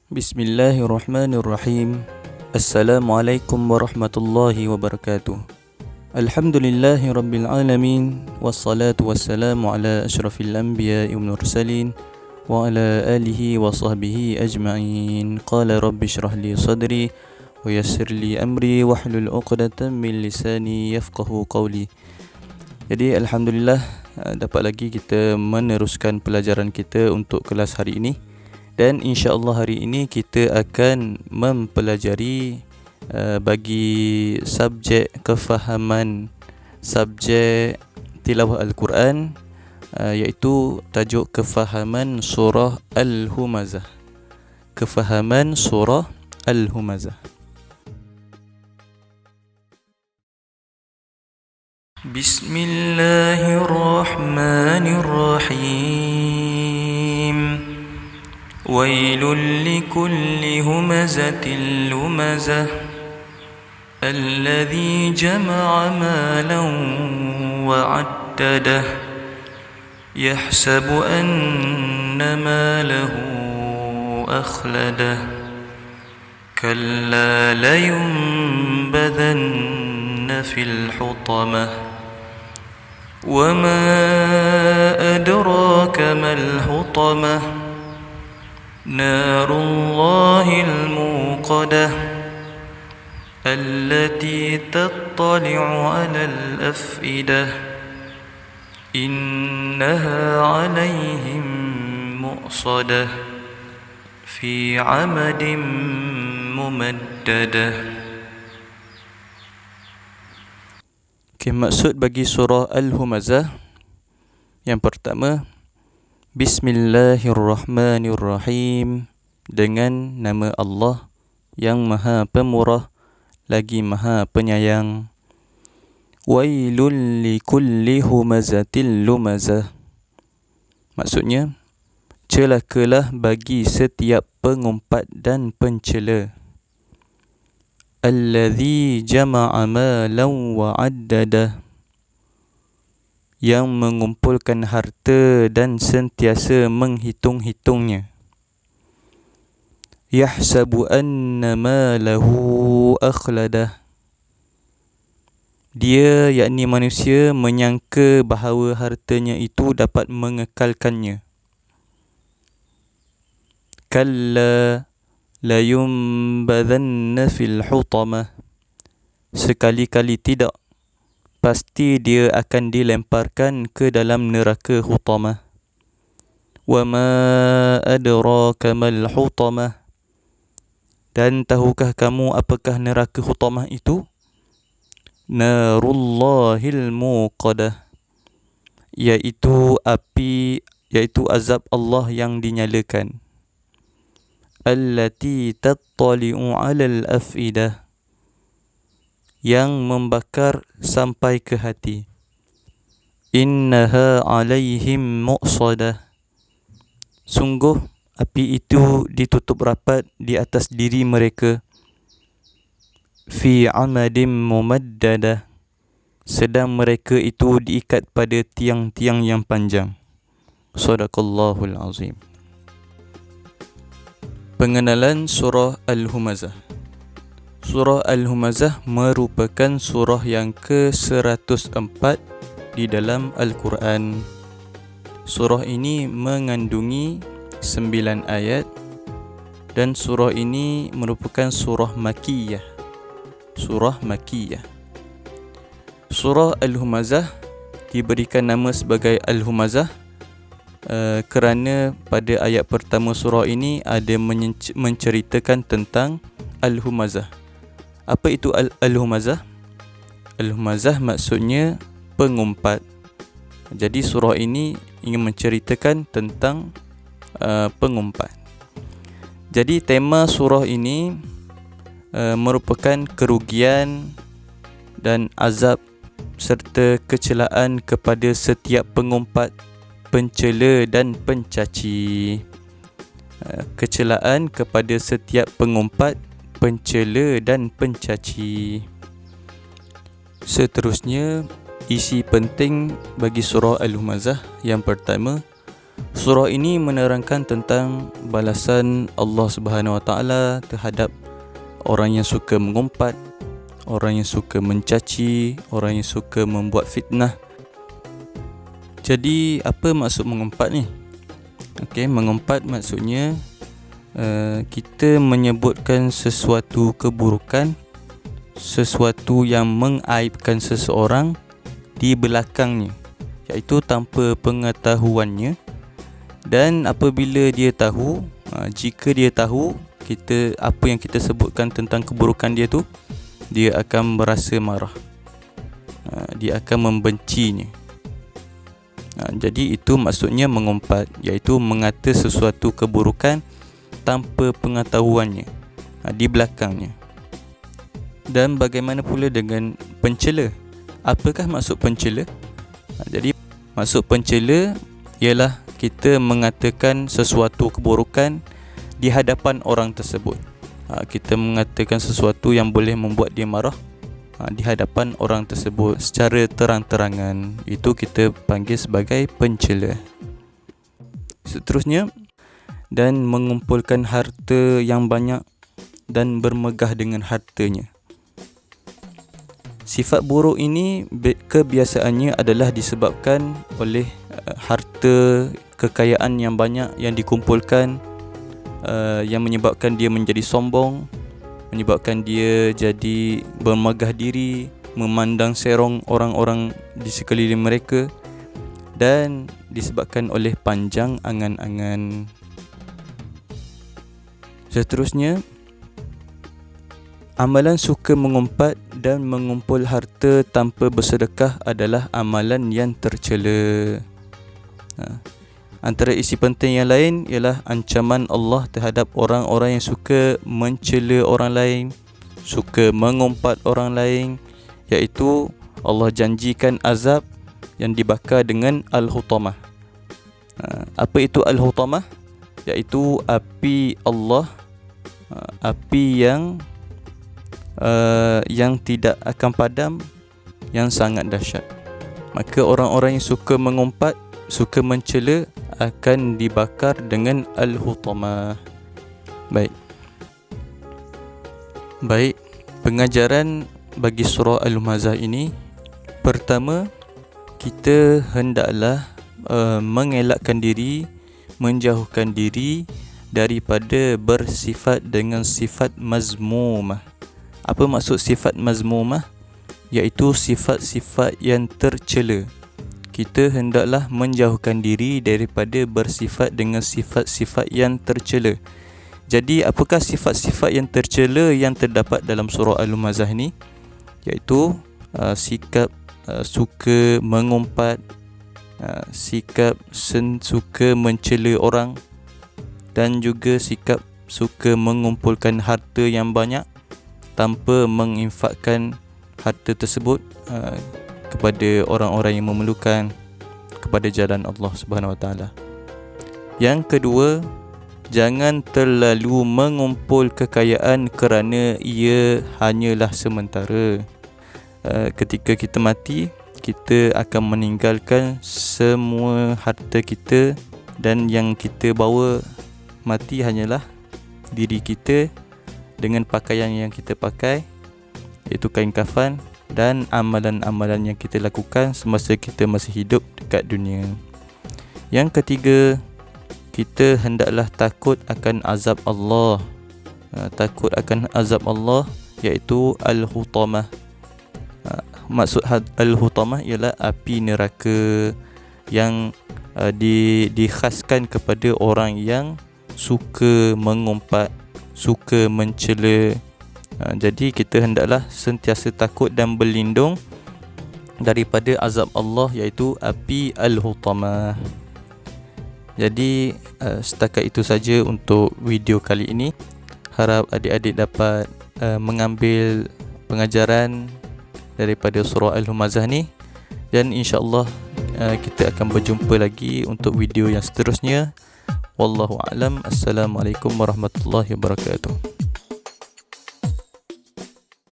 Bismillahirrahmanirrahim. Assalamualaikum warahmatullahi wabarakatuh. Alhamdulillahi rabbil alamin. Wassalatu wassalamu ala ashrafil anbiya'i wal mursalin wa ala alihi wa sahbihi ajma'in. Qala rabbi shrah li sadri wa yassir li amri wahlul 'uqdatam min lisani yafqahu qawli. Jadi alhamdulillah dapat lagi kita meneruskan pelajaran kita untuk kelas hari ini. Dan insya-Allah hari ini kita akan mempelajari bagi subjek kefahaman subjek tilawah Al-Quran, iaitu tajuk kefahaman surah Al-Humazah. Kefahaman surah Al-Humazah. Bismillahirrahmanirrahim. ويل لكل همزة لمزة الذي جمع مالا وعدده يحسب أن ماله أخلده كلا لينبذن في الحطمة وما أدراك ما الحطمة نار الله الموقدة التي تطلع على الأفئدة إنها عليهم مؤصدة في عمد ممددة. Maksud bagi surah Al-Humazah yang pertama, Bismillahirrahmanirrahim, dengan nama Allah yang Maha Pemurah lagi Maha Penyayang. Wailul likulli humazatil lumazah. Maksudnya, celakalah bagi setiap pengumpat dan pencela. Allazi jama'a malan wa 'addadah, yang mengumpulkan harta dan sentiasa menghitung-hitungnya. Yahsabu anna malahu akhladah, dia yakni manusia menyangka bahawa hartanya itu dapat mengekalkannya. Kalla layumbadhanna fil hutamah, sekali-kali tidak, pasti dia akan dilemparkan ke dalam neraka hutamah. Wa ma adraka mal hutamah, dan tahukah kamu apakah neraka hutamah itu? Narullahil muqadah, iaitu api, iaitu azab Allah yang dinyalakan. Allati tattali'u 'alal afidah, yang membakar sampai ke hati. Innaha 'alaihim mu'sadah, sungguh api itu ditutup rapat di atas diri mereka. Fi 'amadim mumaddadah, sedang mereka itu diikat pada tiang-tiang yang panjang. Shadaqallahul azim. Pengenalan surah Al-Humazah. Surah Al-Humazah merupakan surah yang ke-104 di dalam Al-Quran. Surah ini mengandungi 9 ayat dan surah ini merupakan surah Makkiyah. Surah Makkiyah. Surah Al-Humazah diberikan nama sebagai Al-Humazah kerana pada ayat pertama surah ini ada menceritakan tentang Al-Humazah. Apa itu Al-Humazah? Al-Humazah maksudnya pengumpat. Jadi surah ini ingin menceritakan tentang pengumpat. Jadi tema surah ini merupakan kerugian dan azab serta kecelaan kepada setiap pengumpat, pencela dan pencaci. Kecelaan kepada setiap pengumpat, pencela dan pencaci. Seterusnya, isi penting bagi surah Al-Humazah yang pertama, Surah ini menerangkan tentang balasan Allah Subhanahu Wa Taala terhadap orang yang suka mengumpat, orang yang suka mencaci, orang yang suka membuat fitnah. Jadi apa maksud mengumpat ni? Okey, mengumpat maksudnya kita menyebutkan sesuatu keburukan, sesuatu yang mengaibkan seseorang di belakangnya, iaitu tanpa pengetahuannya. Dan apabila dia tahu, jika dia tahu apa yang kita sebutkan tentang keburukan dia tu, dia akan merasa marah, dia akan membencinya. Jadi itu maksudnya mengumpat, iaitu mengata sesuatu keburukan tanpa pengetahuannya, di belakangnya. Dan bagaimana pula dengan pencela? Apakah maksud pencela? Jadi maksud pencela ialah kita mengatakan sesuatu keburukan di hadapan orang tersebut. Kita mengatakan sesuatu yang boleh membuat dia marah di hadapan orang tersebut secara terang-terangan. Itu kita panggil sebagai pencela. Seterusnya, dan mengumpulkan harta yang banyak dan bermegah dengan hartanya. Sifat buruk ini kebiasaannya adalah disebabkan oleh harta, kekayaan yang banyak yang dikumpulkan, yang menyebabkan dia menjadi sombong, menyebabkan dia jadi bermegah diri, memandang serong orang-orang di sekeliling mereka, dan disebabkan oleh panjang angan-angan. Seterusnya, amalan suka mengumpat dan mengumpul harta tanpa bersedekah adalah amalan yang tercela. Antara isi penting yang lain ialah ancaman Allah terhadap orang-orang yang suka mencela orang lain, suka mengumpat orang lain, iaitu Allah janjikan azab yang dibakar dengan Al-Hutamah. Apa itu Al-Hutamah? Iaitu api Allah, api yang tidak akan padam, yang sangat dahsyat. Maka orang-orang yang suka mengumpat, suka mencela akan dibakar dengan Al-Hutamah. Baik, pengajaran bagi surah Al-Humazah ini, pertama, kita hendaklah mengelakkan diri, menjauhkan diri daripada bersifat dengan sifat mazmumah. Apa maksud sifat mazmumah? Iaitu sifat-sifat yang tercela. Kita hendaklah menjauhkan diri daripada bersifat dengan sifat-sifat yang tercela. Jadi apakah sifat-sifat yang tercela yang terdapat dalam surah Al-Humazah ni? Iaitu sikap suka mengumpat, sikap suka mencela orang, dan juga sikap suka mengumpulkan harta yang banyak tanpa menginfakkan harta tersebut kepada orang-orang yang memerlukan, kepada jalan Allah Subhanahu Wa Taala. Yang kedua, jangan terlalu mengumpul kekayaan kerana ia hanyalah sementara. Ketika kita mati, kita akan meninggalkan semua harta kita, dan yang kita bawa mati hanyalah diri kita dengan pakaian yang kita pakai, iaitu kain kafan, dan amalan-amalan yang kita lakukan semasa kita masih hidup dekat dunia. Yang ketiga, kita hendaklah takut akan azab Allah. Takut akan azab Allah, iaitu Al-Hutamah. Maksud Al-Hutamah ialah api neraka yang dikhaskan kepada orang yang suka mengumpat, suka mencela. Jadi kita hendaklah sentiasa takut dan berlindung daripada azab Allah, iaitu api Al-Hutamah. Jadi setakat itu saja untuk video kali ini. Harap adik-adik dapat mengambil pengajaran daripada surah Al-Humazah ni, dan insya-Allah kita akan berjumpa lagi untuk video yang seterusnya. Wallahu a'lam. Assalamualaikum warahmatullahi wabarakatuh.